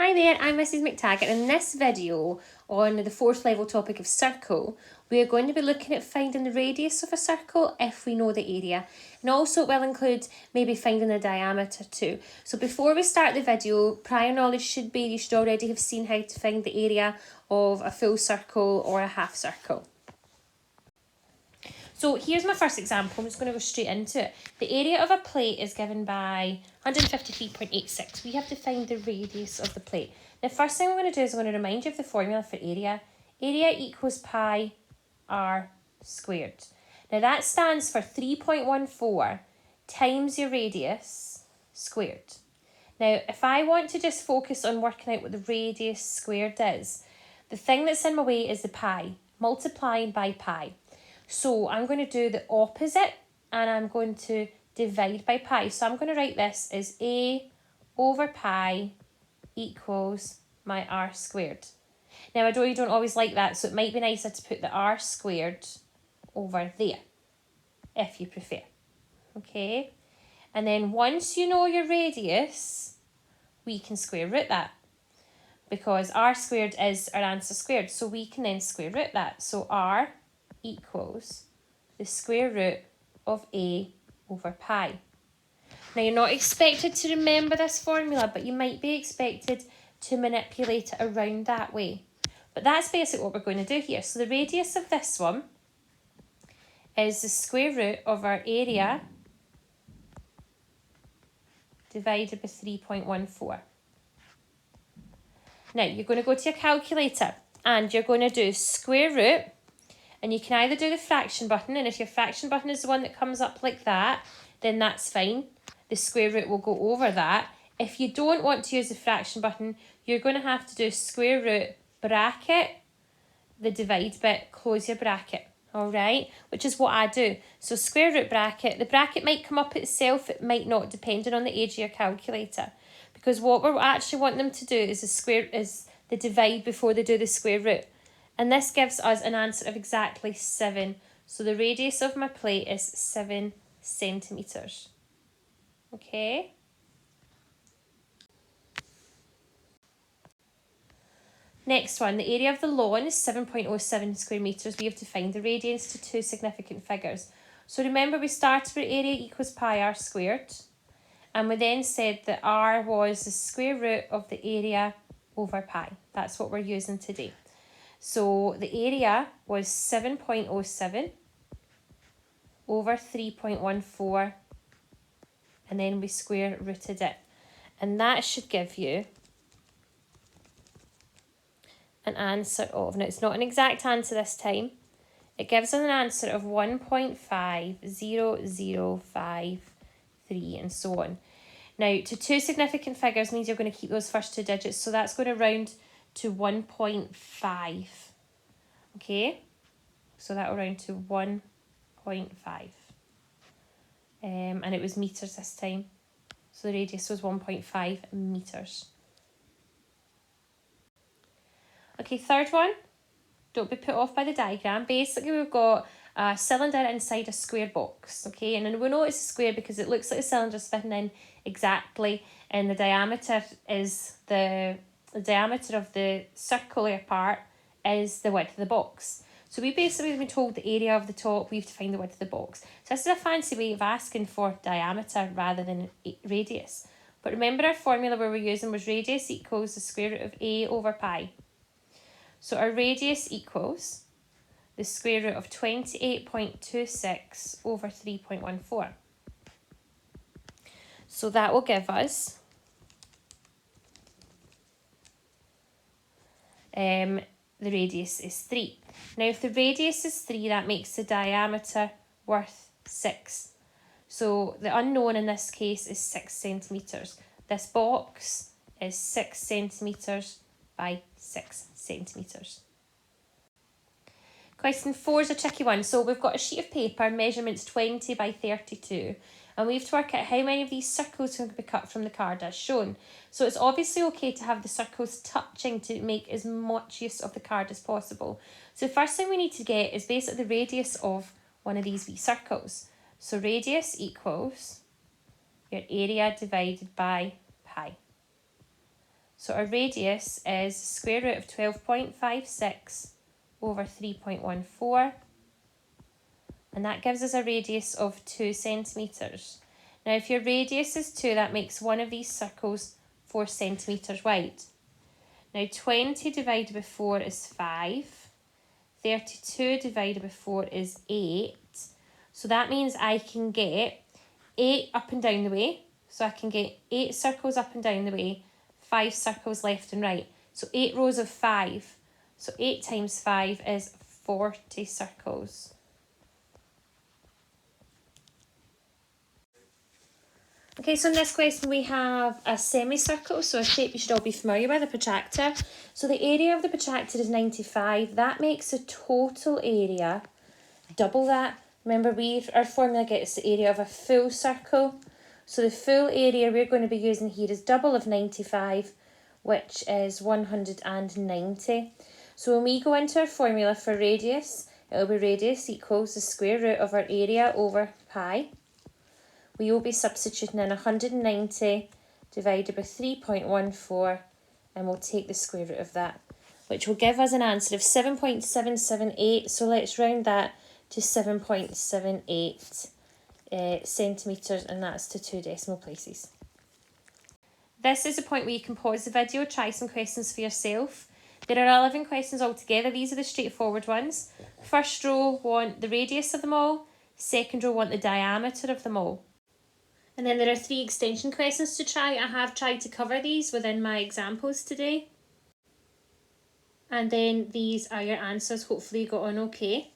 Hi there, I'm Mrs McTaggart. In this video on the 4th level topic of circle, we are going to be looking at finding the radius of a circle if we know the area. And also it will include maybe finding the diameter too. So before we start the video, prior knowledge should be you should already have seen how to find the area of a full circle or a half circle. So here's my first example. I'm just going to go straight into it. The area of a plate is given by 153.86. We have to find the radius of the plate. The first thing I'm going to do is I'm going to remind you of the formula for area. Area equals pi r squared. Now that stands for 3.14 times your radius squared. Now if I want to just focus on working out what the radius squared is, the thing that's in my way is the pi, multiplying by pi. So I'm going to do the opposite and I'm going to divide by pi. So I'm going to write this as a over pi equals my r squared. Now I know you don't always like that, so it might be nicer to put the r squared over there, if you prefer. Okay, and then once you know your radius, we can square root that. Because r squared is our answer squared, so we can then square root that. So r equals the square root of a over pi. Now you're not expected to remember this formula, but you might be expected to manipulate it around that way. But that's basically what we're going to do here. So the radius of this one is the square root of our area divided by 3.14. Now you're going to go to your calculator and you're going to do square root. And you can either do the fraction button, and if your fraction button is the one that comes up like that, then that's fine. The square root will go over that. If you don't want to use the fraction button, you're going to have to do square root bracket, the divide bit, close your bracket, all right? Which is what I do. So square root bracket, the bracket might come up itself, it might not, depending on the age of your calculator. Because what we're actually wanting them to do is the divide before they do the square root. And this gives us an answer of exactly 7. So the radius of my plate is 7 centimetres. Okay. Next one, the area of the lawn is 7.07 square metres. We have to find the radius to two significant figures. So remember we started with area equals pi r squared. And we then said that r was the square root of the area over pi. That's what we're using today. So the area was 7.07 over 3.14 and then we square rooted it. And that should give you an answer of, now it's not an exact answer this time, it gives us an answer of 1.50053 and so on. Now to two significant figures means you're going to keep those first two digits, so that's going to round to 1.5. Okay, so that will round to 1.5. And it was metres this time. So the radius was 1.5 metres. Okay, third one. Don't be put off by the diagram. Basically, we've got a cylinder inside a square box. Okay, and then we know it's a square because it looks like a cylinder's fitting in exactly, and the diameter is the diameter of the circular part is the width of the box. So we basically have been told the area of the top, we have to find the width of the box. So this is a fancy way of asking for diameter rather than radius. But remember our formula where we're using was radius equals the square root of a over pi. So our radius equals the square root of 28.26 over 3.14. So that will give us the radius is 3. Now if the radius is 3, that makes the diameter worth 6. So the unknown in this case is 6 centimetres. This box is 6 centimetres by 6 centimetres. Question 4 is a tricky one. So we've got a sheet of paper, measurements 20 by 32. And we have to work out how many of these circles can be cut from the card as shown. So it's obviously okay to have the circles touching to make as much use of the card as possible. So the first thing we need to get is basically the radius of one of these wee circles. So radius equals your area divided by pi. So So our radius is square root of 12.56 over 3.14. And that gives us a radius of 2 centimetres. Now if your radius is 2, that makes one of these circles 4 centimetres wide. Now 20 divided by 4 is 5. 32 divided by 4 is 8. So that means I can get 8 up and down the way. So I can get 8 circles up and down the way, 5 circles left and right. So 8 rows of 5. So 8 times 5 is 40 circles. Okay, so in this question we have a semicircle, so a shape you should all be familiar with, a protractor. So the area of the protractor is 95. That makes the total area double that. Remember, our formula gets the area of a full circle. So the full area we're going to be using here is double of 95, which is 190. So when we go into our formula for radius, it will be radius equals the square root of our area over pi. We will be substituting in 190 divided by 3.14, and we'll take the square root of that, which will give us an answer of 7.778. So let's round that to 7.78 centimetres, and that's to 2 decimal places. This is a point where you can pause the video, try some questions for yourself. There are 11 questions altogether. These are the straightforward ones. First row want the radius of them all. Second row want the diameter of them all. And then there are 3 extension questions to try. I have tried to cover these within my examples today. And then these are your answers. Hopefully you got on okay.